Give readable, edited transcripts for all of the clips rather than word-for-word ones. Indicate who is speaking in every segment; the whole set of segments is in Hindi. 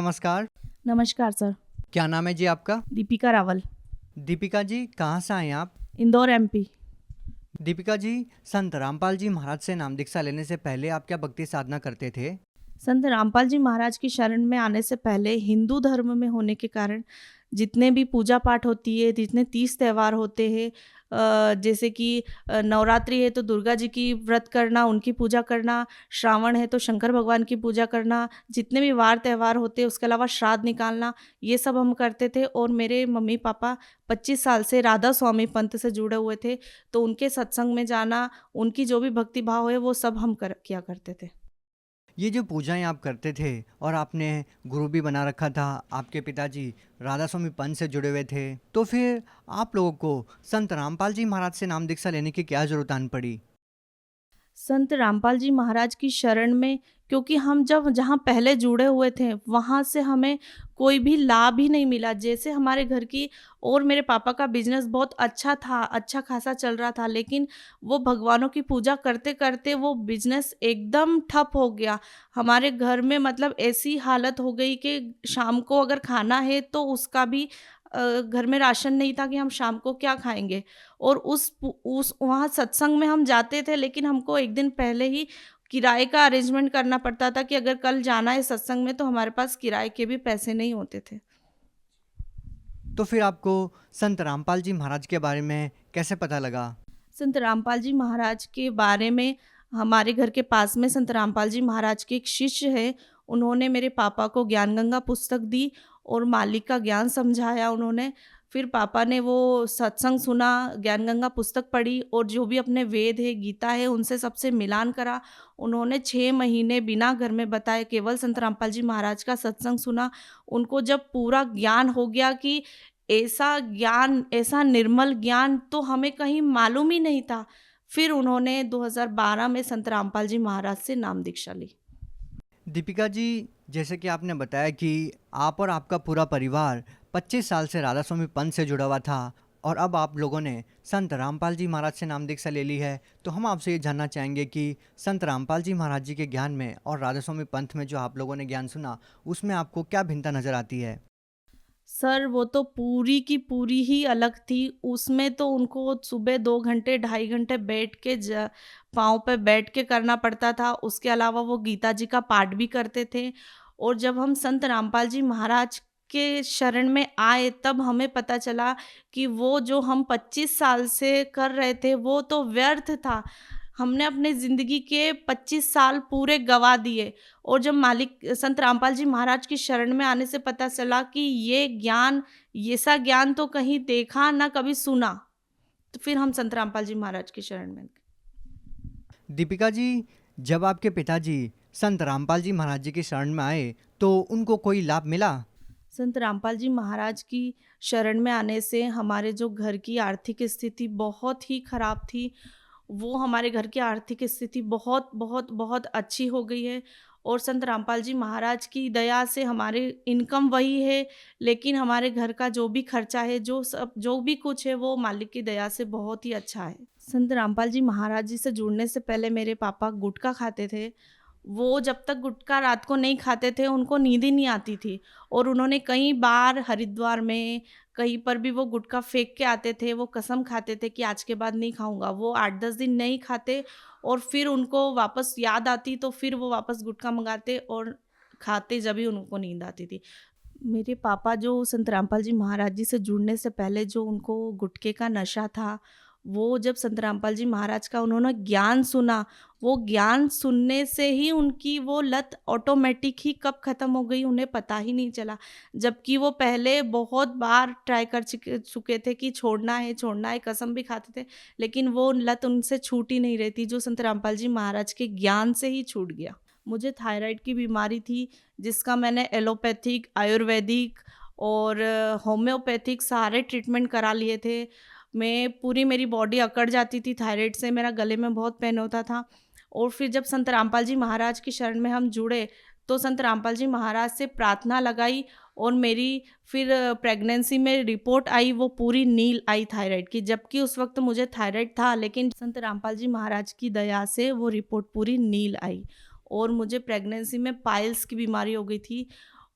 Speaker 1: नमस्कार।
Speaker 2: नमस्कार सर।
Speaker 1: क्या नाम है जी आपका?
Speaker 2: दीपिका रावल,
Speaker 1: दीपिका जी, कहाँ से आए हैं आप?
Speaker 2: इंदौर एमपी।
Speaker 1: दीपिका जी, संत रामपाल जी महाराज से नाम दीक्षा लेने से पहले आप क्या भक्ति साधना करते थे?
Speaker 2: संत रामपाल जी महाराज की शरण में आने से पहले हिंदू धर्म में होने के कारण जितने भी पूजा पाठ होती है, जितने 30 त्यौहार होते हैं, जैसे कि नवरात्रि है तो दुर्गा जी की व्रत करना, उनकी पूजा करना, श्रावण है तो शंकर भगवान की पूजा करना, जितने भी वार त्यौहार होते हैं उसके अलावा श्राद्ध निकालना, ये सब हम करते थे। और मेरे मम्मी पापा 25 साल से राधा स्वामी पंथ से जुड़े हुए थे, तो उनके सत्संग में जाना, उनकी जो भी भक्ति भाव है वो सब हम किया करते थे।
Speaker 1: ये जो पूजाएं आप करते थे और आपने गुरु भी बना रखा था, आपके पिताजी राधा स्वामी पंथ से जुड़े हुए थे, तो फिर आप लोगों को संत रामपाल जी महाराज से नाम दीक्षा लेने की क्या जरूरत आन पड़ी?
Speaker 2: संत रामपाल जी महाराज की शरण में, क्योंकि हम जब जहाँ पहले जुड़े हुए थे वहाँ से हमें कोई भी लाभ ही नहीं मिला। जैसे हमारे घर की और मेरे पापा का बिजनेस बहुत अच्छा था, अच्छा खासा चल रहा था, लेकिन वो भगवानों की पूजा करते करते वो बिजनेस एकदम ठप हो गया। हमारे घर में मतलब ऐसी हालत हो गई कि शाम को अगर खाना है तो उसका भी घर में राशन नहीं था कि हम शाम को क्या खाएंगे। और उस वहाँ सत्संग में हम जाते थे, लेकिन हमको एक दिन पहले ही किराए का अरेंजमेंट करना पड़ता था कि अगर कल जाना है सत्संग में तो हमारे पास किराए के भी पैसे नहीं होते थे।
Speaker 1: तो फिर आपको संत रामपाल जी महाराज के बारे में कैसे पता लगा?
Speaker 2: संत रामपाल जी महाराज के बारे में, हमारे घर के पास में संत रामपाल जी महाराज के एक शिष्य है, उन्होंने मेरे पापा को ज्ञान गंगा पुस्तक दी और मालिक का ज्ञान समझाया उन्होंने। फिर पापा ने वो सत्संग सुना, ज्ञान गंगा पुस्तक पढ़ी और जो भी अपने वेद है, गीता है, उनसे सबसे मिलान करा। उन्होंने 6 महीने बिना घर में बताए केवल संत रामपाल जी महाराज का सत्संग सुना। उनको जब पूरा ज्ञान हो गया कि ऐसा ज्ञान, ऐसा निर्मल ज्ञान तो हमें कहीं मालूम ही नहीं था, फिर उन्होंने 2012 में संत रामपाल जी महाराज से नाम दीक्षा ली।
Speaker 1: दीपिका जी, जैसे कि आपने बताया कि आप और आपका पूरा परिवार 25 साल से राधा स्वामी पंथ से जुड़ा हुआ था और अब आप लोगों ने संत रामपाल जी महाराज से नाम दीक्षा ले ली है, तो हम आपसे ये जानना चाहेंगे कि संत रामपाल जी महाराज जी के ज्ञान में और राधा स्वामी पंथ में जो आप लोगों ने ज्ञान सुना, उसमें आपको क्या भिन्नता नज़र आती है?
Speaker 2: सर वो तो पूरी की पूरी ही अलग थी। उसमें तो उनको सुबह 2 घंटे, ढाई घंटे बैठ के पाँव पे बैठ के करना पड़ता था। उसके अलावा वो गीता जी का पाठ भी करते थे। और जब हम संत रामपाल जी महाराज के शरण में आए तब हमें पता चला कि वो जो हम 25 साल से कर रहे थे वो तो व्यर्थ था। हमने अपने ज़िंदगी के 25 साल पूरे गँवा दिए। और जब मालिक संत रामपाल जी महाराज की शरण में आने से पता चला कि ये ज्ञान, ऐसा ज्ञान तो कहीं देखा ना कभी सुना, तो फिर हम संत रामपाल जी महाराज की शरण में गए।
Speaker 1: दीपिका जी, जब आपके पिताजी संत रामपाल जी महाराज जी की शरण में आए, तो उनको कोई लाभ मिला?
Speaker 2: संत रामपाल जी महाराज की शरण में आने से हमारे जो घर की आर्थिक स्थिति बहुत ही खराब थी, वो हमारे घर की आर्थिक स्थिति बहुत बहुत बहुत अच्छी हो गई है। और संत रामपाल जी महाराज की दया से हमारे इनकम वही है, लेकिन हमारे घर का जो भी खर्चा है, जो भी कुछ है, वो मालिक की दया से बहुत ही अच्छा है। संत रामपाल जी महाराज जी से जुड़ने से पहले मेरे पापा गुटखा खाते थे। वो जब तक गुटखा रात को नहीं खाते थे उनको नींद ही नहीं आती थी। और उन्होंने कई बार हरिद्वार में कहीं पर भी वो गुटखा फेंक के आते थे, वो कसम खाते थे कि आज के बाद नहीं खाऊँगा। वो 8-10 दिन नहीं खाते और फिर उनको वापस याद आती तो फिर वो वापस गुटखा मँगाते और खाते, जब भी उनको नींद आती थी। मेरे पापा जो संत रामपाल जी महाराज जी से जुड़ने से पहले जो उनको गुटखे का नशा था, वो जब संत रामपाल जी महाराज का उन्होंने ज्ञान सुना, वो ज्ञान सुनने से ही उनकी वो लत ऑटोमेटिक ही कब ख़त्म हो गई उन्हें पता ही नहीं चला। जबकि वो पहले बहुत बार ट्राई कर चुके थे कि छोड़ना है, कसम भी खाते थे, लेकिन वो लत उनसे छूट ही नहीं रही थी, जो संत रामपाल जी महाराज के ज्ञान से ही छूट गया। मुझे थायराइड की बीमारी थी, जिसका मैंने एलोपैथिक, आयुर्वेदिक और होम्योपैथिक सारे ट्रीटमेंट करा लिए थे। मेरी बॉडी अकड़ जाती थी थायराइड से, मेरा गले में बहुत पेन होता था। और फिर जब संत रामपाल जी महाराज की शरण में हम जुड़े, तो संत रामपाल जी महाराज से प्रार्थना लगाई और मेरी फिर प्रेगनेंसी में रिपोर्ट आई, वो पूरी नील आई थायराइड की। जबकि उस वक्त मुझे थायराइड था, लेकिन संत रामपाल जी महाराज की दया से वो रिपोर्ट पूरी नील आई और मुझे प्रेगनेंसी में पाइल्स की बीमारी हो गई थी।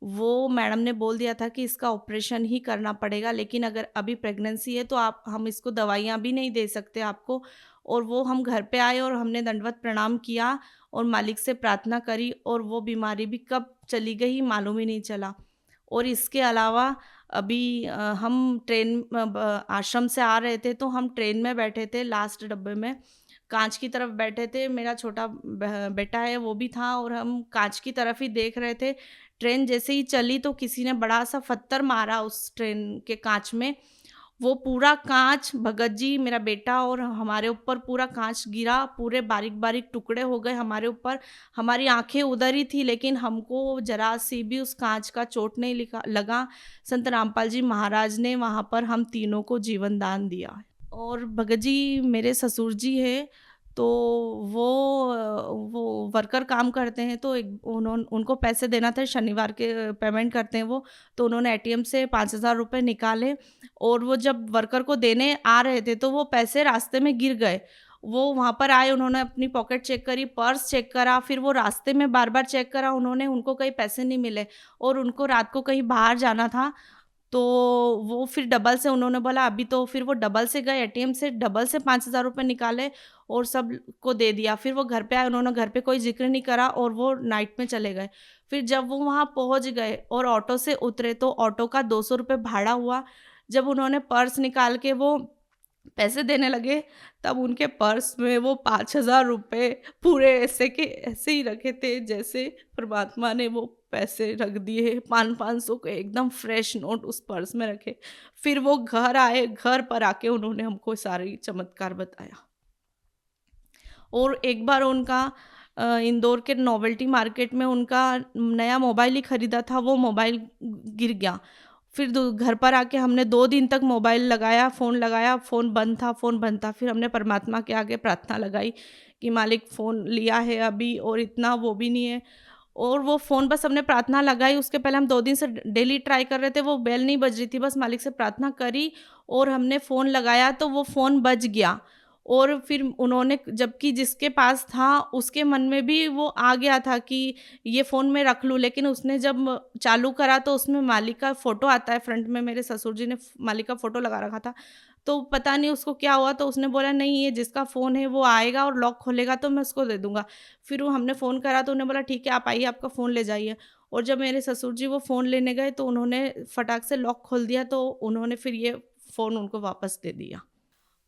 Speaker 2: वो मैडम ने बोल दिया था कि इसका ऑपरेशन ही करना पड़ेगा, लेकिन अगर अभी प्रेगनेंसी है तो आप हम इसको दवाइयाँ भी नहीं दे सकते आपको। और वो हम घर पे आए और हमने दंडवत प्रणाम किया और मालिक से प्रार्थना करी, और वो बीमारी भी कब चली गई मालूम ही नहीं चला। और इसके अलावा अभी हम ट्रेन आश्रम से आ रहे थे, तो हम ट्रेन में बैठे थे लास्ट डब्बे में, काँच की तरफ बैठे थे, मेरा छोटा बेटा है वो भी था, और हम काँच की तरफ ही देख रहे थे। ट्रेन जैसे ही चली तो किसी ने बड़ा-सा पत्थर मारा उस ट्रेन के काँच में। वो पूरा काँच, भगत जी, मेरा बेटा और हमारे ऊपर पूरा काँच गिरा, पूरे बारीक-बारीक टुकड़े हो गए हमारे ऊपर। हमारी आँखें उधर ही थी, लेकिन हमको ज़रा-सी भी उस काँच का चोट नहीं लिखा लगा। संत रामपाल जी महाराज ने वहाँ पर हम तीनों को जीवन दान दिया। और भगत जी मेरे ससुर जी हैं, तो वो वो वर्कर काम करते हैं, तो एक उनको पैसे देना था, शनिवार के पेमेंट करते हैं वो, तो उन्होंने एटीएम से 5,000 रुपए निकाले, और वो जब वर्कर को देने आ रहे थे, तो वो पैसे रास्ते में गिर गए। वो वहाँ पर आए, उन्होंने अपनी पॉकेट चेक करी, पर्स चेक करा, फिर वो रास्ते में बार-बार चेक करा उन्होंने, उनको कहीं पैसे नहीं मिले, और उनको रात को कहीं बाहर जाना था। तो वो फिर डबल से उन्होंने बोला अभी, तो फिर वो डबल से गए, एटीएम से डबल से 5,000 रुपए निकाले और सबको दे दिया। फिर वो घर पे आए, उन्होंने घर पे कोई ज़िक्र नहीं करा, और वो नाइट में चले गए। फिर जब वो वहाँ पहुँच गए और ऑटो से उतरे, तो ऑटो का 200 रुपए भाड़ा हुआ। जब उन्होंने पर्स निकाल के वो पैसे देने लगे, तब उनके पर्स में वो 5,000 रुपए पूरे ऐसे के ऐसे ही रखे थे, जैसे परमात्मा ने वो पैसे रख दिए, 500-500 के एकदम फ्रेश नोट उस पर्स में रखे। फिर वो घर आए, घर पर आके उन्होंने हमको सारी चमत्कार बताया। और एक बार उनका इंदौर के नोवेल्टी मार्केट में उनका नया मोबाइल ही खरीदा था, वो मोबाइल गिर गया। फिर घर पर आके हमने 2 दिन तक मोबाइल लगाया, फ़ोन बंद था, फ़ोन बंद था। फिर हमने परमात्मा के आगे प्रार्थना लगाई कि मालिक फ़ोन लिया है अभी, और इतना वो भी नहीं है। और वो फ़ोन बस हमने प्रार्थना लगाई, उसके पहले हम 2 दिन से डेली ट्राई कर रहे थे, वो बेल नहीं बज रही थी, बस मालिक से प्रार्थना करी और हमने फ़ोन लगाया, तो वो फ़ोन बज गया। और फिर उन्होंने, जबकि जिसके पास था उसके मन में भी वो आ गया था कि ये फ़ोन मैं रख लूँ, लेकिन उसने जब चालू करा तो उसमें मालिक का फ़ोटो आता है फ्रंट में, मेरे ससुर जी ने मालिक का फ़ोटो लगा रखा था। तो पता नहीं उसको क्या हुआ, तो उसने बोला नहीं, ये जिसका फ़ोन है वो आएगा और लॉक खोलेगा तो मैं उसको दे दूँगा। फिर वो हमने फ़ोन करा तो उन्होंने बोला ठीक है, आप आइए, आपका फ़ोन ले जाइए। और जब मेरे ससुर जी वो फ़ोन लेने गए, तो उन्होंने फटाक से लॉक खोल दिया, तो उन्होंने फिर ये फ़ोन उनको वापस दे दिया।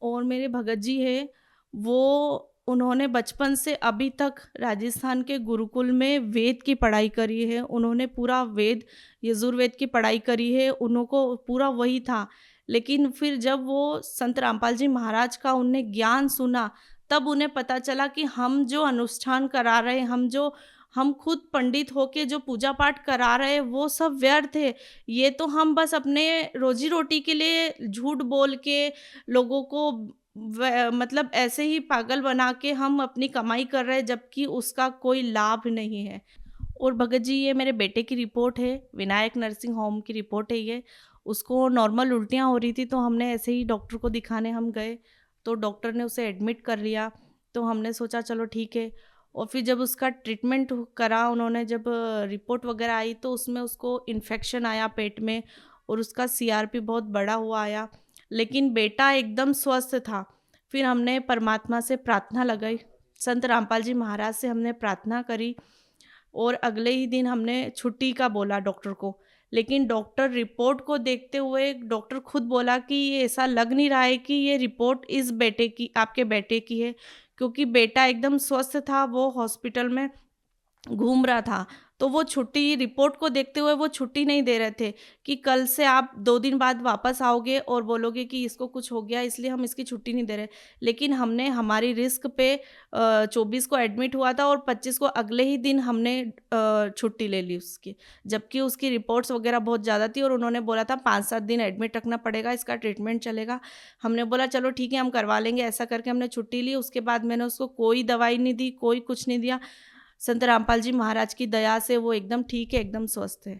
Speaker 2: और मेरे भगत जी हैं, वो उन्होंने बचपन से अभी तक राजस्थान के गुरुकुल में वेद की पढ़ाई करी है। उन्होंने पूरा वेद, यजुर्वेद की पढ़ाई करी है, उनको पूरा वही था। लेकिन फिर जब वो संत रामपाल जी महाराज का उनने ज्ञान सुना, तब उन्हें पता चला कि हम जो अनुष्ठान करा रहे हैं, हम खुद पंडित होके जो पूजा पाठ करा रहे हैं, वो सब व्यर्थ है। ये तो हम बस अपने रोज़ी-रोटी के लिए झूठ बोल के लोगों को मतलब ऐसे ही पागल बना के हम अपनी कमाई कर रहे हैं, जबकि उसका कोई लाभ नहीं है। और भगत जी, ये मेरे बेटे की रिपोर्ट है, विनायक नर्सिंग होम की रिपोर्ट है ये। उसको नॉर्मल उल्टियाँ हो रही थी, तो हमने ऐसे ही डॉक्टर को दिखाने हम गए, तो डॉक्टर ने उसे एडमिट कर लिया। तो हमने सोचा चलो ठीक है। और फिर जब उसका ट्रीटमेंट करा उन्होंने, जब रिपोर्ट वगैरह आई, तो उसमें उसको इन्फेक्शन आया पेट में, और उसका सीआरपी बहुत बड़ा हुआ आया। लेकिन बेटा एकदम स्वस्थ था। फिर हमने परमात्मा से प्रार्थना लगाई, संत रामपाल जी महाराज से हमने प्रार्थना करी, और अगले ही दिन हमने छुट्टी का बोला डॉक्टर को। लेकिन डॉक्टर रिपोर्ट को देखते हुए डॉक्टर खुद बोला कि ये ऐसा लग नहीं रहा है कि ये रिपोर्ट इस बेटे की, आपके बेटे की है, क्योंकि बेटा एकदम स्वस्थ था, वो हॉस्पिटल में घूम रहा था। तो वो छुट्टी, रिपोर्ट को देखते हुए वो छुट्टी नहीं दे रहे थे कि कल से आप 2 दिन बाद वापस आओगे और बोलोगे कि इसको कुछ हो गया, इसलिए हम इसकी छुट्टी नहीं दे रहे। लेकिन हमने हमारी रिस्क पे 24 को एडमिट हुआ था, और 25 को अगले ही दिन हमने छुट्टी ले ली उसकी। जबकि उसकी रिपोर्ट्स वगैरह बहुत ज़्यादा थी, और उन्होंने बोला था 5-7 दिन एडमिट रखना पड़ेगा, इसका ट्रीटमेंट चलेगा। हमने बोला चलो ठीक है, हम करवा लेंगे। ऐसा करके हमने छुट्टी ली। उसके बाद मैंने उसको कोई दवाई नहीं दी, कोई कुछ नहीं दिया। संत रामपाल जी महाराज की दया से वो एकदम ठीक है, एकदम स्वस्थ है।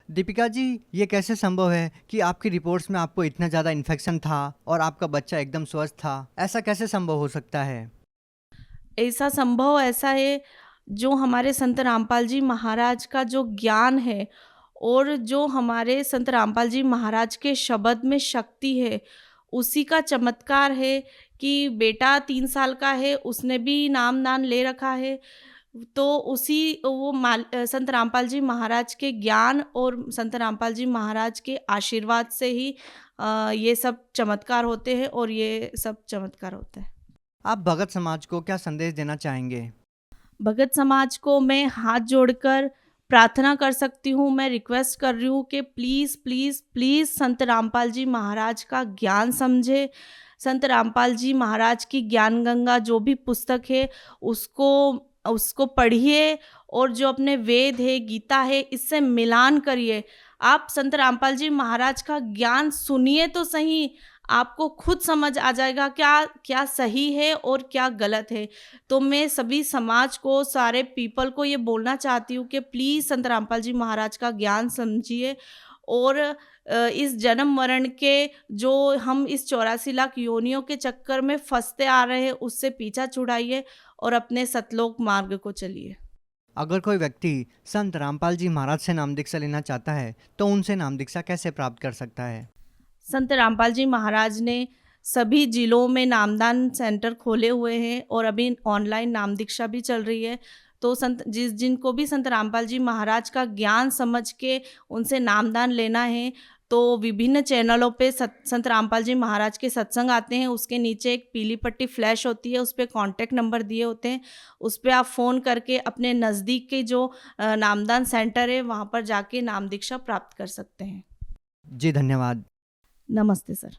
Speaker 1: दीपिका जी, ये कैसे संभव है कि आपकी रिपोर्ट्स में आपको इतना ज़्यादा इन्फेक्शन था और आपका बच्चा एकदम स्वस्थ था? ऐसा कैसे संभव हो सकता है?
Speaker 2: ऐसा संभव ऐसा है, जो हमारे संत रामपाल जी महाराज का जो ज्ञान है, और जो हमारे संत रामपाल जी महाराज के शब्द में शक्ति है, उसी का चमत्कार है कि बेटा 3 साल का है, उसने भी नाम-दान ले रखा है। तो उसी संत रामपाल जी महाराज के ज्ञान और संत रामपाल जी महाराज के आशीर्वाद से ही ये सब चमत्कार होते हैं और ये सब चमत्कार होता है।
Speaker 1: आप भगत समाज को क्या संदेश देना चाहेंगे?
Speaker 2: भगत समाज को मैं हाथ जोड़कर प्रार्थना कर सकती हूँ, मैं रिक्वेस्ट कर रही हूँ कि प्लीज़ प्लीज़ प्लीज़ संत रामपाल जी महाराज का ज्ञान समझे। संत रामपाल जी महाराज की ज्ञान गंगा जो भी पुस्तक है, उसको उसको पढ़िए और जो अपने वेद है, गीता है, इससे मिलान करिए। आप संत रामपाल जी महाराज का ज्ञान सुनिए तो सही, आपको खुद समझ आ जाएगा क्या क्या सही है और क्या गलत है। तो मैं सभी समाज को, सारे पीपल को ये बोलना चाहती हूँ कि प्लीज़ संत रामपाल जी महाराज का ज्ञान समझिए और इस जन्म मरण के जो हम इस 84 लाख योनियों के चक्कर में फंसते आ रहे हैं, उससे पीछा छुड़ाइए और अपने सतलोक मार्ग को चलिए।
Speaker 1: अगर कोई व्यक्ति संत रामपाल जी महाराज से नाम दीक्षा लेना चाहता है तो उनसे नाम दीक्षा कैसे प्राप्त कर सकता है?
Speaker 2: संत रामपाल जी महाराज ने सभी जिलों में नामदान सेंटर खोले हुए हैं और अभी ऑनलाइन नाम दीक्षा भी चल रही है। तो संत जिनको भी संत रामपाल जी महाराज का ज्ञान समझ के उनसे नामदान लेना है, तो विभिन्न चैनलों पे संत रामपाल जी महाराज के सत्संग आते हैं। उसके नीचे एक पीली पट्टी फ्लैश होती है, उस पे कॉन्टैक्ट नंबर दिए होते हैं। उस पे आप फ़ोन करके अपने नज़दीक के जो नामदान सेंटर है, वहाँ पर जाके नाम दीक्षा प्राप्त कर सकते हैं।
Speaker 1: जी धन्यवाद।
Speaker 2: नमस्ते सर।